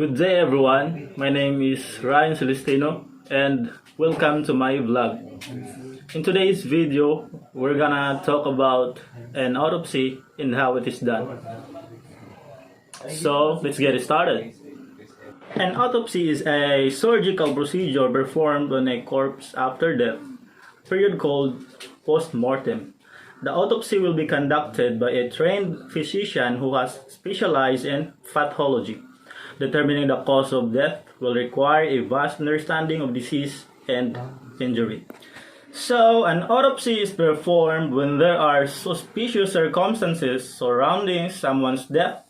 Good day everyone, my name is Ryan Celestino and welcome to my vlog. In today's video, we're gonna talk about an autopsy and how it is done. So let's get started. An autopsy is a surgical procedure performed on a corpse after death, period called post-mortem. The autopsy will be conducted by a trained physician who has specialized in pathology. Determining the cause of death will require a vast understanding of disease and injury. So, an autopsy is performed when there are suspicious circumstances surrounding someone's death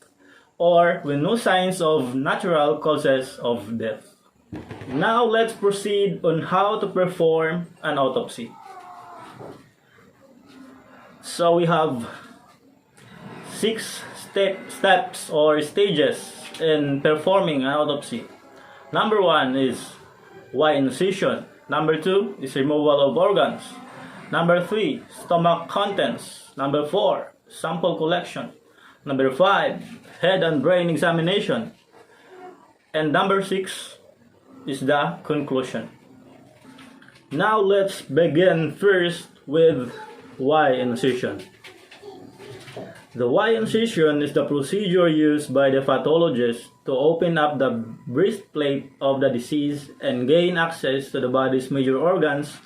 or when no signs of natural causes of death. Now, let's proceed on how to perform an autopsy. So, we have 6 steps or stages in performing an autopsy. Number 1 is Y incision. Number 2 is removal of organs. Number 3, stomach contents. Number 4, sample collection. Number 5, head and brain examination. And number 6 is the conclusion. Now let's begin first with Y incision. The Y incision is the procedure used by the pathologist to open up the breastplate of the deceased and gain access to the body's major organs,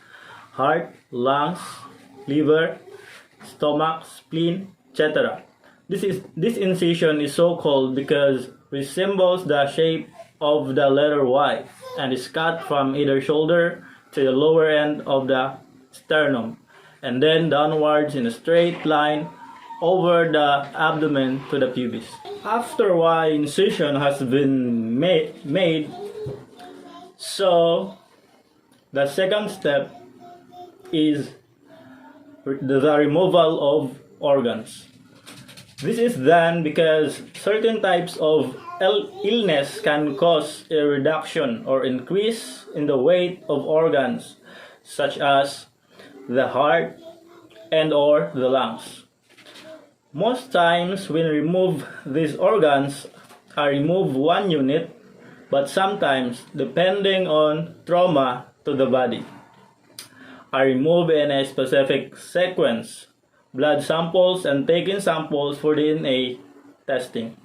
heart, lungs, liver, stomach, spleen, etc. This incision is so called because it resembles the shape of the letter Y and is cut from either shoulder to the lower end of the sternum and then downwards in a straight line over the abdomen to the pubis. After Y incision has been made, so the second step is the removal of organs. This is done because certain types of illness can cause a reduction or increase in the weight of organs such as the heart and or the lungs. Most times when remove these organs, I remove one unit, but sometimes depending on trauma to the body, I remove in a specific sequence blood samples and taking samples for DNA testing,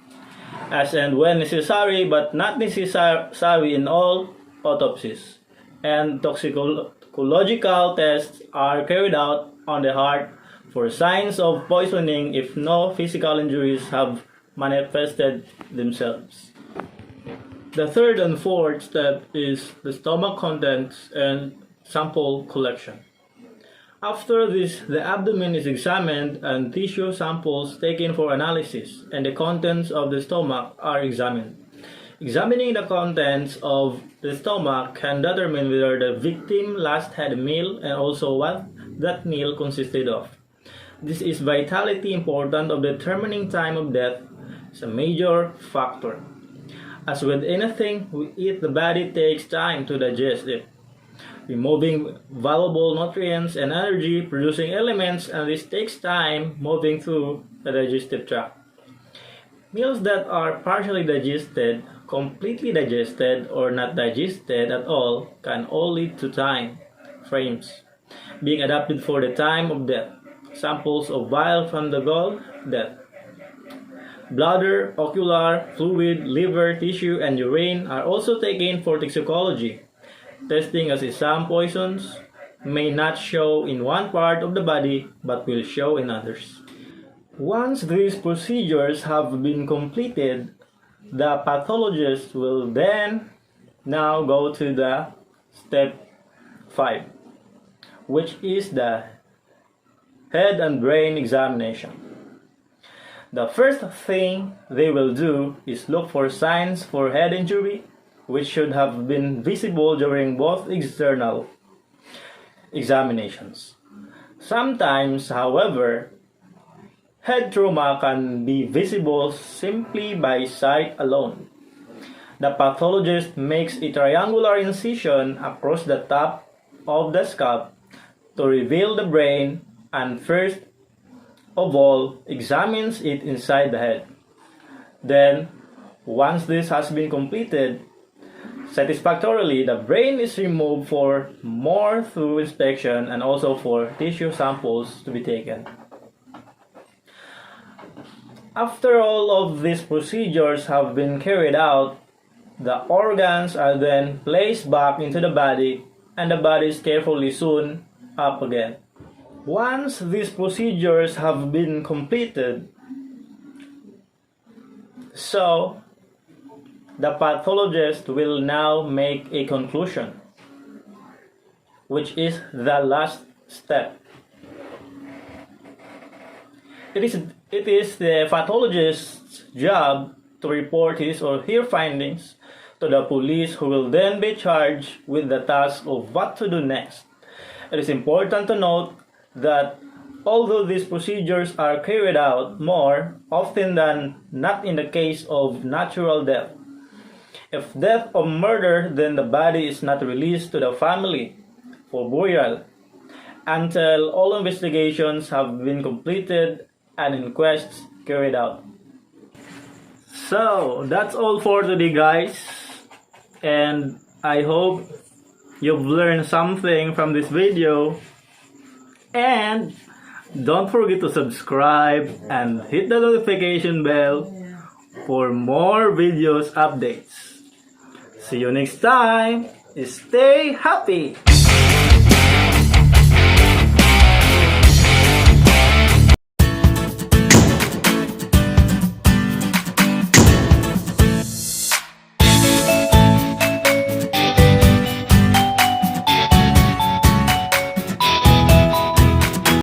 as and when necessary but not necessary in all autopsies, and toxicological tests are carried out on the heart for signs of poisoning if no physical injuries have manifested themselves. The third and fourth step is the stomach contents and sample collection. After this, the abdomen is examined and tissue samples taken for analysis, and the contents of the stomach are examined. Examining the contents of the stomach can determine whether the victim last had a meal and also what that meal consisted of. This is vitally important of determining time of death. It's a major factor. As with anything we eat, the body takes time to digest it, removing valuable nutrients and energy producing elements, and this takes time moving through the digestive tract. Meals that are partially digested, completely digested, or not digested at all can all lead to time frames being adapted for the time of death. Samples of bile from the gall, death. Bladder, ocular, fluid, liver, tissue, and urine are also taken for toxicology testing, as some poisons may not show in one part of the body but will show in others. Once these procedures have been completed, the pathologist will then now go to the step 5, which is the head and brain examination. The first thing they will do is look for signs for head injury, which should have been visible during both external examinations. Sometimes, however, head trauma can be visible simply by sight alone. The pathologist makes a triangular incision across the top of the scalp to reveal the brain and first of all examines it inside the head. Then Once this has been completed satisfactorily, the brain is removed for more thorough inspection and also for tissue samples to be taken. After all of these procedures have been carried out, the organs are then placed back into the body and the body is carefully sewn up again. Once these procedures have been completed, so the pathologist will now make a conclusion, which is the last step. It is the pathologist's job to report his or her findings to the police, who will then be charged with the task of what to do next. It is important to note that although these procedures are carried out more often than not in the case of natural death, if death or murder, then the body is not released to the family for burial until all investigations have been completed and inquests carried out. So that's all for today, guys, and I hope you've learned something from this video, and don't forget to subscribe and hit the notification bell for more videos updates. See you next time. Stay happy!